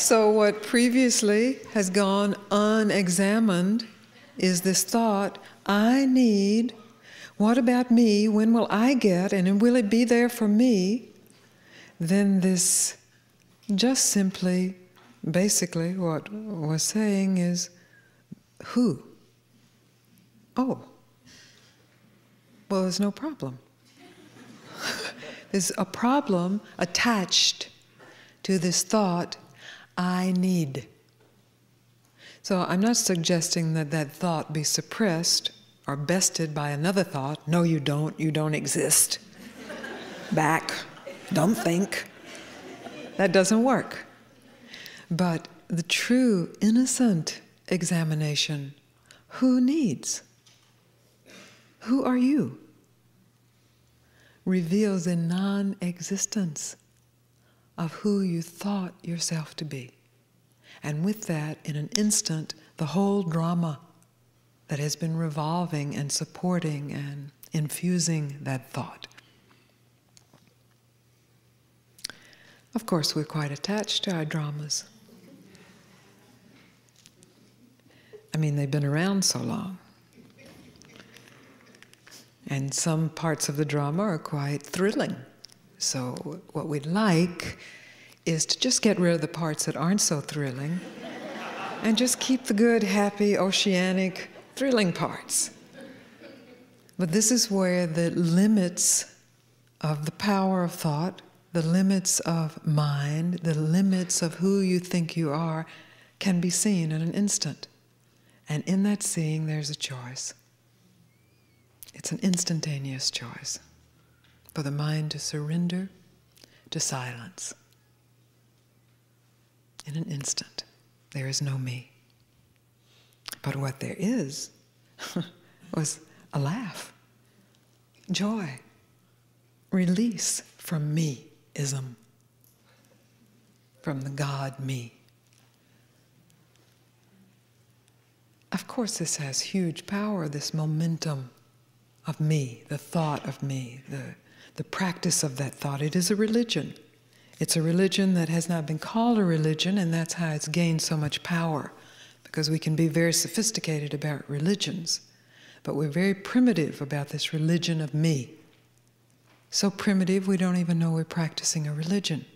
So what previously has gone unexamined is this thought, I need, what about me, when will I get, and will it be there for me? Then this just simply, basically what we're saying is, who? Oh, well, there's no problem. There's a problem attached to this thought, I need. So I'm not suggesting that that thought be suppressed or bested by another thought. No, you don't exist. Back, don't think. That doesn't work. But the true, innocent examination, who needs? Who are you? Reveals the non-existence of who you thought yourself to be. And with that, in an instant, the whole drama that has been revolving and supporting and infusing that thought. Of course, we're quite attached to our dramas. I mean, they've been around so long. And some parts of the drama are quite thrilling. So what we'd like is to just get rid of the parts that aren't so thrilling and just keep the good, happy, oceanic, thrilling parts. But this is where the limits of the power of thought, the limits of mind, the limits of who you think you are, can be seen in an instant. And in that seeing, there's a choice. It's an instantaneous choice for the mind to surrender to silence. In an instant, there is no me. But what there is was a laugh, joy, release from me-ism, from the God me. Of course, this has huge power, this momentum of me, the thought of me, the practice of that thought. It is a religion. It's a religion that has not been called a religion, and that's how it's gained so much power, because we can be very sophisticated about religions, but we're very primitive about this religion of me. So primitive we don't even know we're practicing a religion.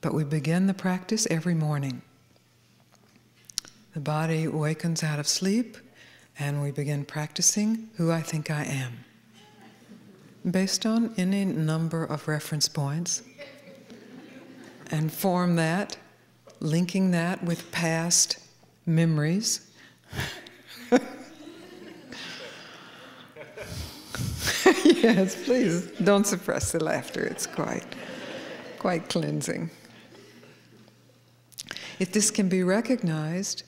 But we begin the practice every morning. The body awakens out of sleep, and we begin practicing who I think I am, based on any number of reference points, and form that, linking that with past memories. Yes, please, don't suppress the laughter. It's quite cleansing. If this can be recognized,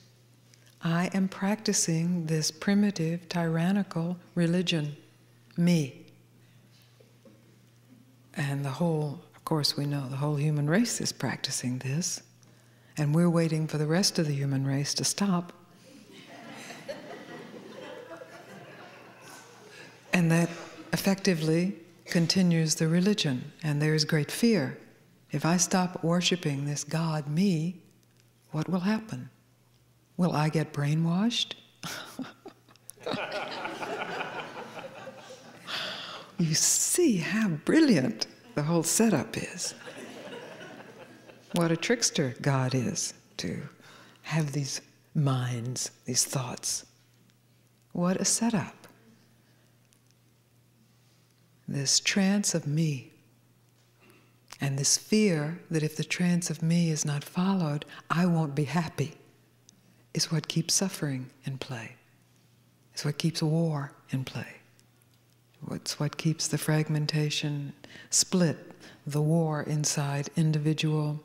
I am practicing this primitive, tyrannical religion, me. And the whole, of course we know, the whole human race is practicing this, and we're waiting for the rest of the human race to stop. And that effectively continues the religion, and there is great fear. If I stop worshiping this God, me, what will happen? Will I get brainwashed? You see how brilliant the whole setup is. What a trickster God is to have these minds, these thoughts. What a setup. This trance of me, and this fear that if the trance of me is not followed, I won't be happy, is what keeps suffering in play. It's what keeps war in play. It's what keeps the fragmentation, split, the war inside individual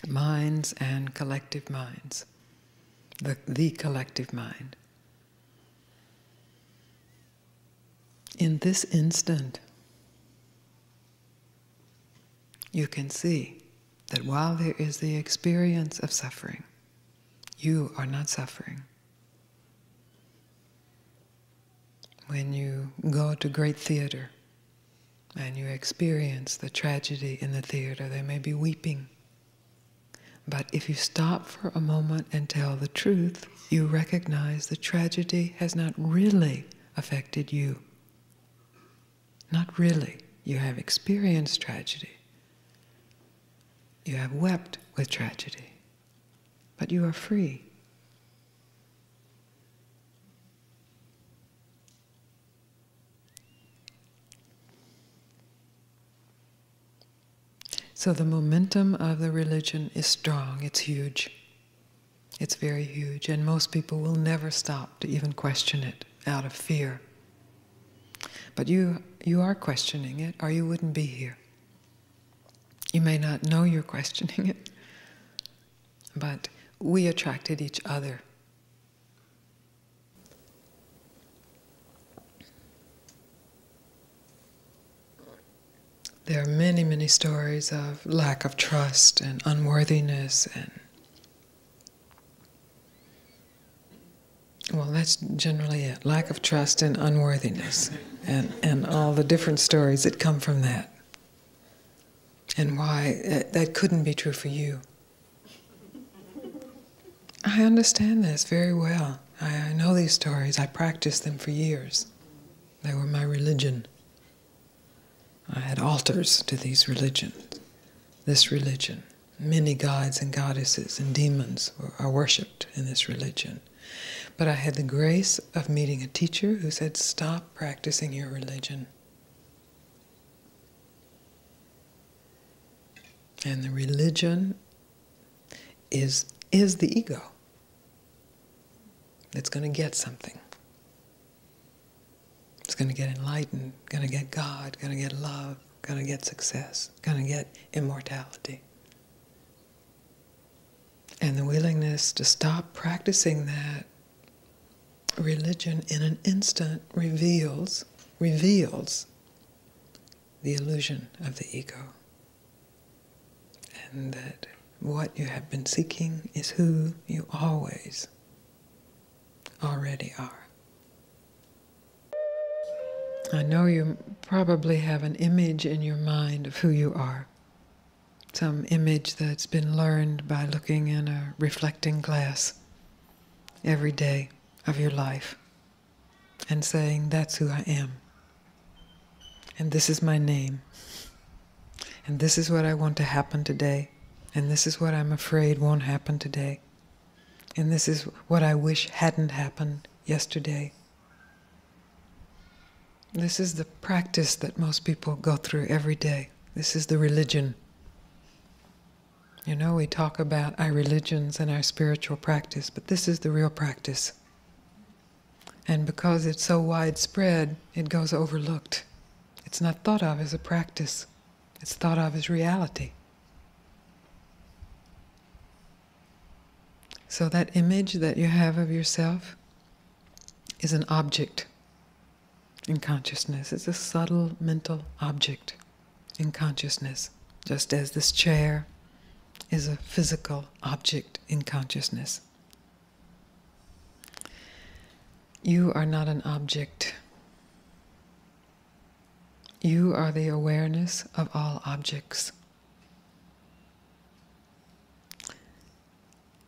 minds and collective minds, the collective mind. In this instant, you can see that while there is the experience of suffering, you are not suffering. When you go to great theater and you experience the tragedy in the theater, there may be weeping, But if you stop for a moment and tell the truth, you recognize the tragedy has not really affected you. Not really. You have experienced tragedy. You have wept with tragedy. But you are free. So the momentum of the religion is strong, it's huge. It's very huge, and most people will never stop to even question it out of fear. But you are questioning it, or you wouldn't be here. You may not know you're questioning it, but we attracted each other. There are many, many stories of lack of trust and unworthiness and, well, that's generally it, lack of trust and unworthiness and all the different stories that come from that and why that couldn't be true for you. I understand this very well. I know these stories. I practiced them for years. They were my religion. I had altars to these religions, this religion. Many gods and goddesses and demons are worshipped in this religion. But I had the grace of meeting a teacher who said, stop practicing your religion. And the religion is the ego. It's going to get something. It's going to get enlightened, going to get God, going to get love, going to get success, going to get immortality. And the willingness to stop practicing that religion in an instant reveals the illusion of the ego. And that what you have been seeking is who you already are. I know you probably have an image in your mind of who you are. Some image that's been learned by looking in a reflecting glass every day of your life and saying, that's who I am. And this is my name. And this is what I want to happen today. And this is what I'm afraid won't happen today. And this is what I wish hadn't happened yesterday. This is the practice that most people go through every day. This is the religion. You know, we talk about our religions and our spiritual practice, but this is the real practice. And because it's so widespread, it goes overlooked. It's not thought of as a practice. It's thought of as reality. So that image that you have of yourself is an object in consciousness. It's a subtle mental object in consciousness, just as this chair is a physical object in consciousness. You are not an object. You are the awareness of all objects.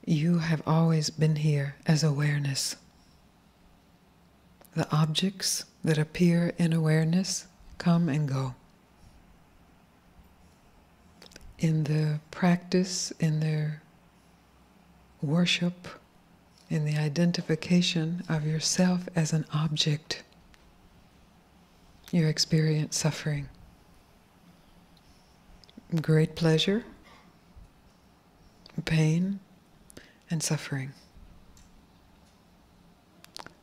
You have always been here as awareness. The objects that appear in awareness come and go. In the practice, in their worship, in the identification of yourself as an object, you experience suffering. Great pleasure, pain, and suffering.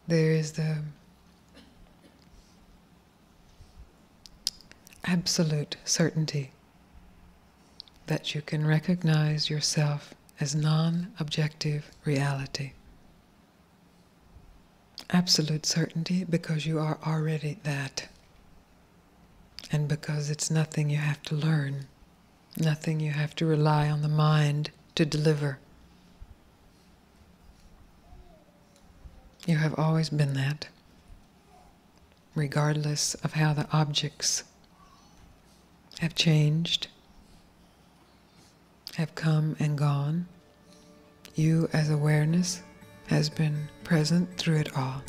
There is the absolute certainty that you can recognize yourself as non-objective reality. Absolute certainty because you are already that. And because it's nothing you have to learn, nothing you have to rely on the mind to deliver. You have always been that, regardless of how the objects have changed have come and gone. You as awareness has been present through it all.